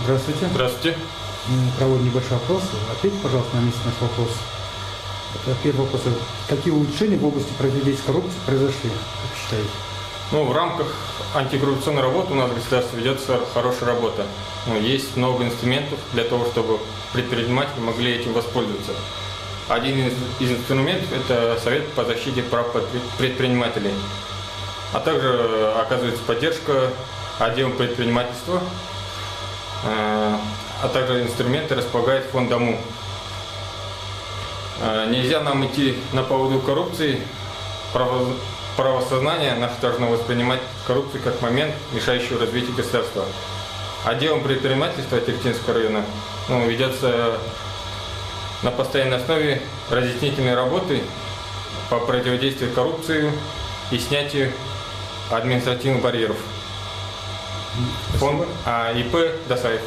Здравствуйте. Здравствуйте. Мы проводим небольшой опрос. Ответьте, пожалуйста, на месте наш вопрос. Это первый вопрос. Какие улучшения в области противодействия коррупции произошли, как считаете? Ну, в рамках антикоррупционной работы у нас в государстве ведется хорошая работа. Есть много инструментов для того, чтобы предприниматели могли этим воспользоваться. Один из инструментов – это Совет по защите прав предпринимателей. А также оказывается поддержка отделом предпринимательства, а также инструменты располагает фонд ДОМУ. Нельзя нам идти на поводу коррупции. Правосознание наше должно воспринимать коррупцию как момент, мешающий развитию государства. Отделом предпринимательства Терекинского района ведется на постоянной основе разъяснительные работы по противодействию коррупции и снятию административных барьеров. Фонд ИП Досаев.